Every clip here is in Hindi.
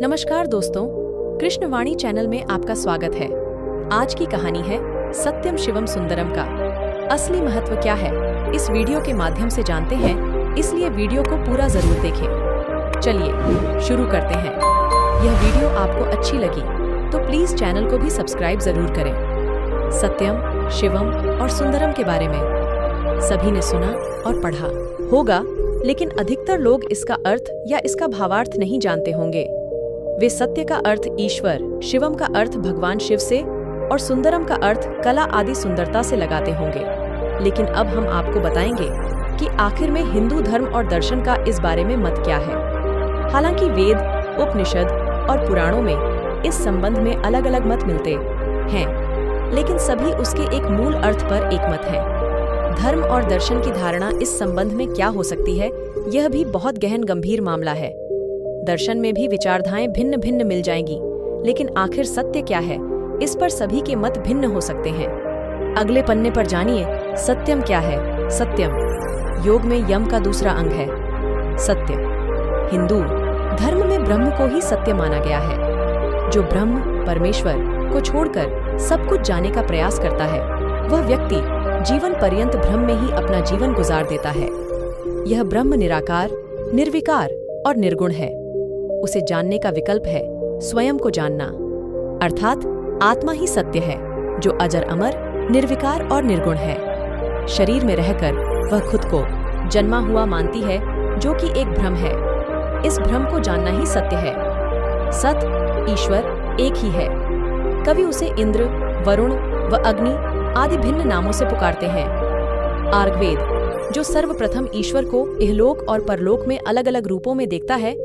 नमस्कार दोस्तों, कृष्णवाणी चैनल में आपका स्वागत है। आज की कहानी है सत्यम शिवम सुंदरम का। असली महत्व क्या है, इस वीडियो के माध्यम से जानते हैं, इसलिए वीडियो को पूरा जरूर देखें। चलिए शुरू करते हैं। यह वीडियो आपको अच्छी लगी तो प्लीज चैनल को भी सब्सक्राइब जरूर करें। सत्यम, शिवम और सुंदरम के बारे में सभी ने सुना और पढ़ा होगा, लेकिन अधिकतर लोग इसका अर्थ या इसका भावार्थ नहीं जानते होंगे। वे सत्य का अर्थ ईश्वर, शिवम का अर्थ भगवान शिव से और सुंदरम का अर्थ कला आदि सुंदरता से लगाते होंगे। लेकिन अब हम आपको बताएंगे कि आखिर में हिंदू धर्म और दर्शन का इस बारे में मत क्या है। हालांकि वेद, उपनिषद और पुराणों में इस संबंध में अलग अलग मत मिलते हैं, लेकिन सभी उसके एक मूल अर्थ पर एक मत है। धर्म और दर्शन की धारणा इस संबंध में क्या हो सकती है, यह भी बहुत गहन गंभीर मामला है। दर्शन में भी विचारधाराएं भिन्न भिन्न मिल जाएंगी, लेकिन आखिर सत्य क्या है, इस पर सभी के मत भिन्न हो सकते हैं। अगले पन्ने पर जानिए सत्यम क्या है। सत्यम योग में यम का दूसरा अंग है। सत्य हिंदू धर्म में ब्रह्म को ही सत्य माना गया है। जो ब्रह्म परमेश्वर को छोड़कर सब कुछ जाने का प्रयास करता है, वह व्यक्ति जीवन पर्यंत भ्रम में ही अपना जीवन गुजार देता है। यह ब्रह्म निराकार, निर्विकार और निर्गुण है। उसे जानने का विकल्प है स्वयं को जानना, अर्थात आत्मा ही सत्य है, जो अजर अमर, निर्विकार और निर्गुण है। शरीर में रहकर वह खुद को जन्मा हुआ मानती है, जो कि एक भ्रम है। इस भ्रम को जानना ही सत्य है। सत ईश्वर एक ही है। कवि उसे इंद्र, वरुण व अग्नि आदि भिन्न नामों से पुकारते हैं। आर्गवेद, जो सर्वप्रथम ईश्वर को इहलोक और परलोक में अलग अलग रूपों में देखता है,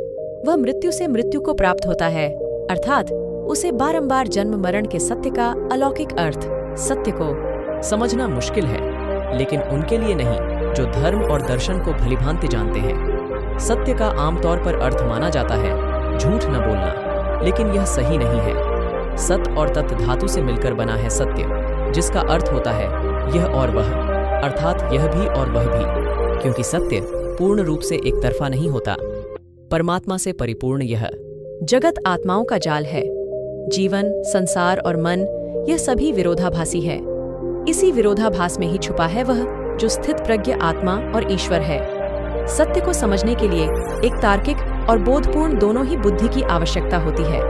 वह मृत्यु से मृत्यु को प्राप्त होता है, अर्थात उसे बारंबार जन्म मरण के सत्य का अलौकिक अर्थ, सत्य को समझना मुश्किल है, लेकिन उनके लिए नहीं जो धर्म और दर्शन को भलीभांति जानते हैं। सत्य का आमतौर पर अर्थ माना जाता है झूठ न बोलना, लेकिन यह सही नहीं है। सत और तत् धातु से मिलकर बना है सत्य, जिसका अर्थ होता है यह और वह, अर्थात यह भी और वह भी, क्योंकि सत्य पूर्ण रूप से एक तरफा नहीं होता। परमात्मा से परिपूर्ण यह जगत आत्माओं का जाल है। जीवन, संसार और मन, यह सभी विरोधाभासी है। इसी विरोधाभास में ही छुपा है वह जो स्थित प्रज्ञ आत्मा और ईश्वर है। सत्य को समझने के लिए एक तार्किक और बोधपूर्ण दोनों ही बुद्धि की आवश्यकता होती है।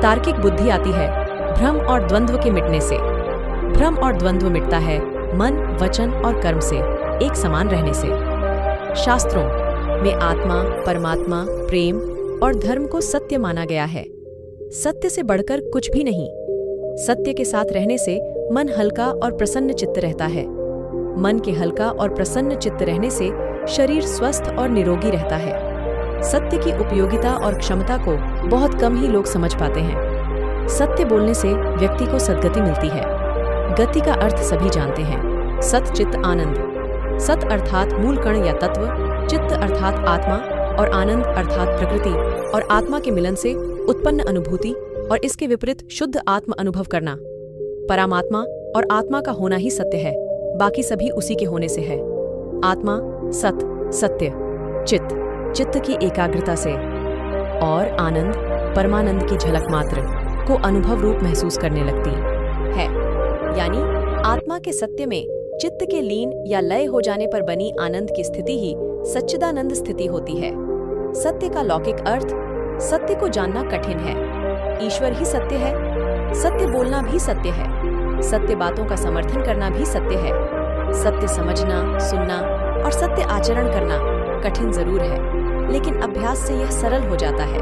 तार्किक बुद्धि आती है भ्रम और द्वंद्व के मिटने से। भ्रम और द्वंद्व मिटता है मन, वचन और कर्म से एक समान रहने से। शास्त्रों में आत्मा, परमात्मा, प्रेम और धर्म को सत्य माना गया है। सत्य से बढ़कर कुछ भी नहीं। सत्य के साथ रहने से मन हल्का और प्रसन्न चित्त रहता है। मन के हल्का और प्रसन्न चित्त रहने से शरीर स्वस्थ और निरोगी रहता है। सत्य की उपयोगिता और क्षमता को बहुत कम ही लोग समझ पाते हैं। सत्य बोलने से व्यक्ति को सद्गति मिलती है। गति का अर्थ सभी जानते हैं, सत चित्त आनंद। सत अर्थात मूल कण या तत्व, चित्त अर्थात आत्मा और आनंद अर्थात प्रकृति और आत्मा के मिलन से उत्पन्न अनुभूति और इसके विपरीत शुद्ध आत्म अनुभव करना। परमात्मा और आत्मा का होना ही सत्य है, बाकी सभी उसी के होने से है। आत्मा सत, सत्य, चित्त, चित्त की एकाग्रता से, और आनंद, परमानंद की झलक मात्र को अनुभव रूप महसूस करने लगती है। यानी आत्मा के सत्य में चित्त के लीन या लय हो जाने पर बनी आनंद की स्थिति ही सच्चिदानंद स्थिति होती है। सत्य का लौकिक अर्थ, सत्य को जानना कठिन है। ईश्वर ही सत्य है। सत्य बोलना भी सत्य है। सत्य बातों का समर्थन करना भी सत्य है। सत्य समझना, सुनना और सत्य आचरण करना कठिन जरूर है, लेकिन अभ्यास से यह सरल हो जाता है।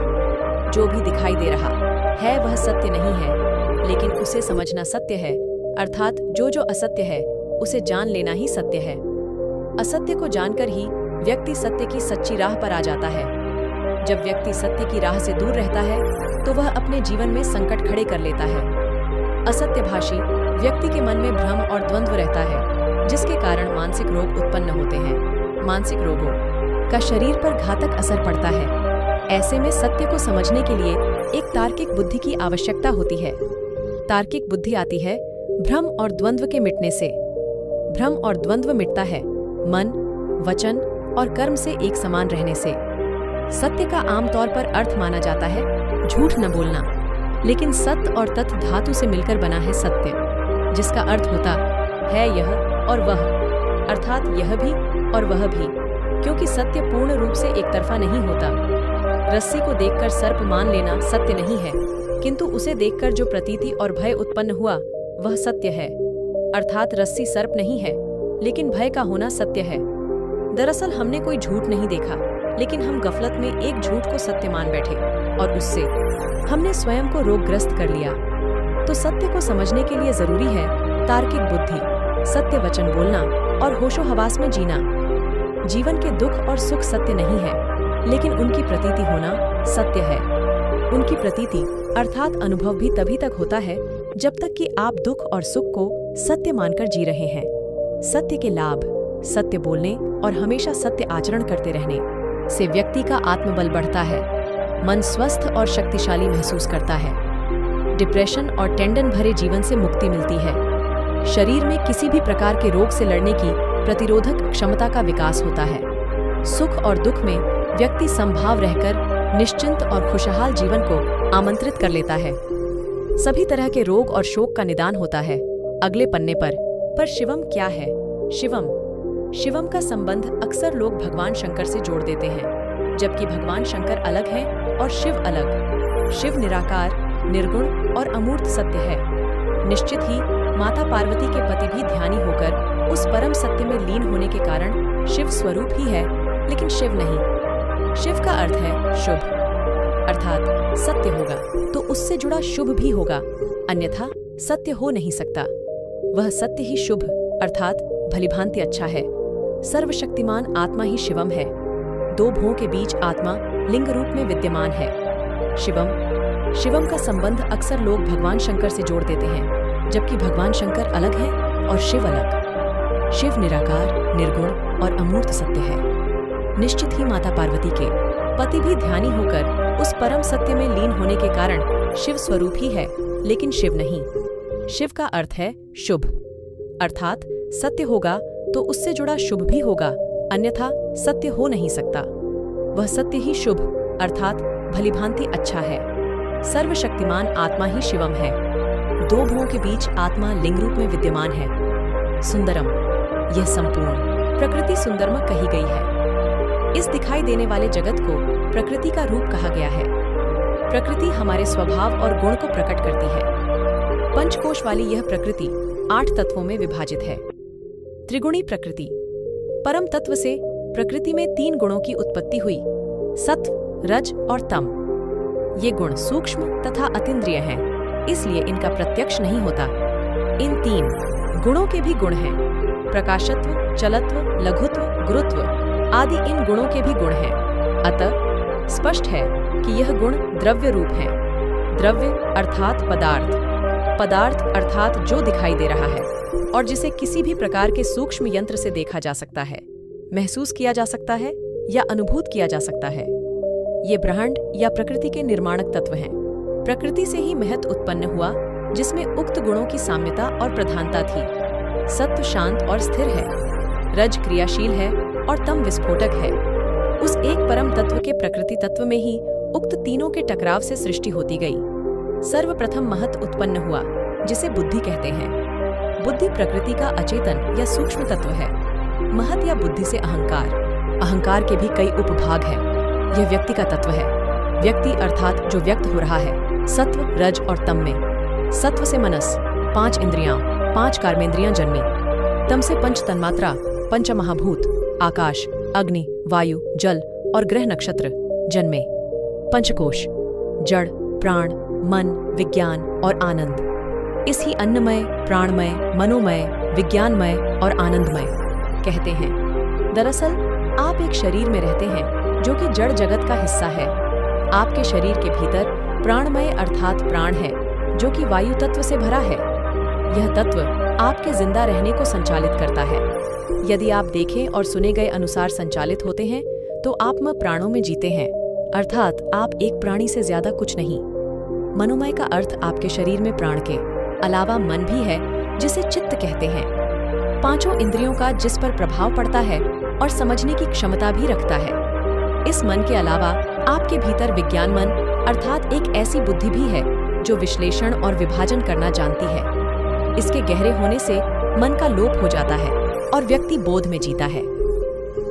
जो भी दिखाई दे रहा है वह सत्य नहीं है, लेकिन उसे समझना सत्य है, अर्थात जो असत्य है उसे जान लेना ही सत्य है। असत्य को जानकर ही व्यक्ति सत्य की सच्ची राह पर आ जाता है। जब व्यक्ति सत्य की राह से दूर रहता है तो वह अपने जीवन में संकट खड़े कर लेता है। असत्यभाषी व्यक्ति के मन में भ्रम और द्वंद्व रहता है, जिसके कारण मानसिक रोग उत्पन्न होते हैं। मानसिक रोगों का शरीर पर घातक असर पड़ता है। ऐसे में सत्य को समझने के लिए एक तार्किक बुद्धि की आवश्यकता होती है। तार्किक बुद्धि आती है भ्रम और द्वंद्व के मिटने से। भ्रम और द्वंद्व मिटता है मन, वचन और कर्म से एक समान रहने से। सत्य का आमतौर पर अर्थ माना जाता है झूठ न बोलना। लेकिन सत्य और तत् धातु से मिलकर बना है सत्य, जिसका अर्थ होता है यह और वह, अर्थात यह भी और वह भी, क्योंकि सत्य पूर्ण रूप से एक तरफा नहीं होता। रस्सी को देखकर सर्प मान लेना सत्य नहीं है, किंतु उसे देखकर जो प्रतीति और भय उत्पन्न हुआ वह सत्य है। अर्थात रस्सी सर्प नहीं है, लेकिन भय का होना सत्य है। दरअसल हमने कोई झूठ नहीं देखा, लेकिन हम गफलत में एक झूठ को सत्य मान बैठे और उससे हमने स्वयं को रोगग्रस्त कर लिया। तो सत्य को समझने के लिए जरूरी है तार्किक बुद्धि, सत्य वचन बोलना और होशो हवास में जीना। जीवन के दुख और सुख सत्य नहीं है, लेकिन उनकी प्रतीति होना सत्य है। उनकी प्रतीति अर्थात अनुभव भी तभी तक होता है जब तक कि आप दुख और सुख को सत्य मानकर जी रहे हैं। सत्य के लाभ, सत्य बोलने और हमेशा सत्य आचरण करते रहने से व्यक्ति का आत्मबल बढ़ता है, मन स्वस्थ और शक्तिशाली महसूस करता है, डिप्रेशन और टेंडन भरे जीवन से मुक्ति मिलती है, शरीर में किसी भी प्रकार के रोग से लड़ने की प्रतिरोधक क्षमता का विकास होता है। सुख और दुख में व्यक्ति संभाव रहकर निश्चिंत और खुशहाल जीवन को आमंत्रित कर लेता है। सभी तरह के रोग और शोक का निदान होता है। अगले पन्ने पर शिवम क्या है? शिवम का संबंध अक्सर लोग भगवान शंकर से जोड़ देते हैं, जबकि भगवान शंकर अलग हैं और शिव अलग। शिव निराकार, निर्गुण और अमूर्त सत्य है। निश्चित ही माता पार्वती के पति भी ध्यानी होकर उस परम सत्य में लीन होने के कारण शिव स्वरूप ही है, लेकिन शिव नहीं। शिव का अर्थ है शुभ, अर्थात सत्य होगा तो उससे जुड़ा शुभ भी होगा, अन्यथा सत्य हो नहीं सकता। वह सत्य ही शुभ अर्थात भलीभांति अच्छा है। सर्वशक्तिमान आत्मा ही शिवम है। दो भुवों के बीच आत्मा लिंग रूप में विद्यमान है। शिवम का संबंध अक्सर लोग भगवान शंकर से जोड़ देते हैं, जबकि भगवान शंकर अलग है और शिव अलग। शिव निराकार, निर्गुण और अमूर्त सत्य है। निश्चित ही माता पार्वती के पति भी ध्यानी होकर उस परम सत्य में लीन होने के कारण शिव स्वरूप ही है, लेकिन शिव नहीं। शिव का अर्थ है शुभ, अर्थात सत्य होगा तो उससे जुड़ा शुभ भी होगा, अन्यथा सत्य हो नहीं सकता। वह सत्य ही शुभ अर्थात भलीभांति अच्छा है। सर्वशक्तिमान आत्मा ही शिवम है। दो भुवों के बीच आत्मा लिंग रूप में विद्यमान है। सुंदरम, यह संपूर्ण प्रकृति सुंदरम कही गई है। इस दिखाई देने वाले जगत को प्रकृति का रूप कहा गया है। प्रकृति हमारे स्वभाव और गुण को प्रकट करती है। पंचकोश वाली यह प्रकृति 8 तत्वों में विभाजित है। त्रिगुणी प्रकृति। परम तत्व से प्रकृति में 3 गुणों की उत्पत्ति हुई, सत्व, रज और तम। ये गुण सूक्ष्म तथा अतीन्द्रिय हैं, इसलिए इनका प्रत्यक्ष नहीं होता। इन 3 गुणों के भी गुण हैं। प्रकाशत्व, चलत्व, लघुत्व, गुरुत्व आदि इन गुणों के भी गुण हैं। अतः स्पष्ट है कि यह गुण द्रव्य रूप हैं। द्रव्य अर्थात पदार्थ, पदार्थ अर्थात जो दिखाई दे रहा है और जिसे किसी भी प्रकार के सूक्ष्म यंत्र से देखा जा सकता है, महसूस किया जा सकता है या अनुभूत किया जा सकता है। ये ब्रह्मांड या प्रकृति के निर्माणक तत्व हैं। प्रकृति से ही महत उत्पन्न हुआ, जिसमें उक्त गुणों की साम्यता और प्रधानता थी। सत्व शांत और स्थिर है, रज क्रियाशील है और तम विस्फोटक है। उस एक परम तत्व के प्रकृति तत्व में ही उक्त तीनों के टकराव से सृष्टि होती गई। सर्वप्रथम महत उत्पन्न हुआ, जिसे बुद्धि कहते हैं। बुद्धि प्रकृति का अचेतन या सूक्ष्म तत्व है। महत या बुद्धि से अहंकार, अहंकार के भी कई उपभाग हैं। यह व्यक्ति का तत्व है। व्यक्ति अर्थात जो व्यक्त हो रहा है सत्व, रज और तम में। सत्व से मनस, 5 इंद्रियां, 5 कर्मेंद्रियां जन्मी। तम से पंच तन्मात्रा, पंच महाभूत, आकाश, अग्नि, वायु, जल और ग्रह नक्षत्र जन्मे। पंचकोश, जड़, प्राण, मन, विज्ञान और आनंद। इस ही अन्नमय, प्राणमय, मनोमय, विज्ञानमय और आनंदमय कहते हैं। दरअसल आप एक शरीर में रहते हैं जो कि जड़ जगत का हिस्सा है। आपके शरीर के भीतर प्राणमय अर्थात प्राण है, जो कि वायु तत्व से भरा है। यह तत्व आपके जिंदा रहने को संचालित करता है। यदि आप देखे और सुने गए अनुसार संचालित होते हैं तो आप प्राणों में जीते हैं, अर्थात आप एक प्राणी से ज्यादा कुछ नहीं। मनोमय का अर्थ आपके शरीर में प्राण के अलावा मन भी है, जिसे चित्त कहते हैं। 5 इंद्रियों का जिस पर प्रभाव पड़ता है और समझने की क्षमता भी रखता है। इस मन के अलावा आपके भीतर विज्ञान मन अर्थात एक ऐसी बुद्धि भी है जो विश्लेषण और विभाजन करना जानती है। इसके गहरे होने से मन का लोप हो जाता है और व्यक्ति बोध में जीता है।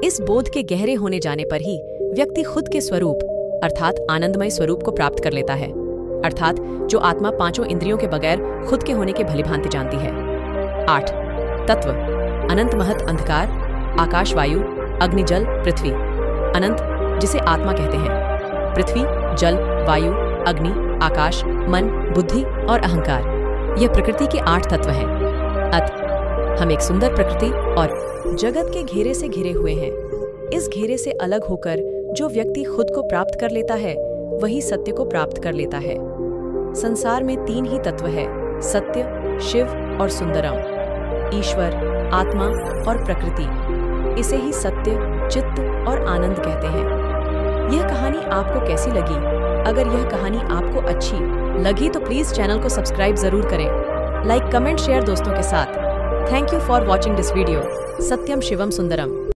इस बोध के गहरे होने जाने पर ही व्यक्ति खुद के स्वरूप अर्थात आनंदमय स्वरूप को प्राप्त कर लेता है, अर्थात जो आत्मा पांचों इंद्रियों के बगैर खुद के होने के भलीभांति जानती है। 8 तत्व अनंत महत अंधकार, आकाश, वायु, अग्नि, जल, पृथ्वी। अनंत जिसे आत्मा कहते हैं, पृथ्वी, जल, वायु, अग्नि, आकाश, मन, बुद्धि और अहंकार, यह प्रकृति के 8 तत्व हैं। अत हम एक सुंदर प्रकृति और जगत के घेरे से घिरे हुए हैं। इस घेरे से अलग होकर जो व्यक्ति खुद को प्राप्त कर लेता है वही सत्य को प्राप्त कर लेता है। संसार में 3 ही तत्व है, सत्य, शिव और सुंदरम, ईश्वर, आत्मा और प्रकृति। इसे ही सत्य, चित्त और आनंद कहते हैं। यह कहानी आपको कैसी लगी? अगर यह कहानी आपको अच्छी लगी तो प्लीज चैनल को सब्सक्राइब जरूर करें। लाइक, कमेंट, शेयर दोस्तों के साथ। Thank you for watching this video. Satyam Shivam Sundaram.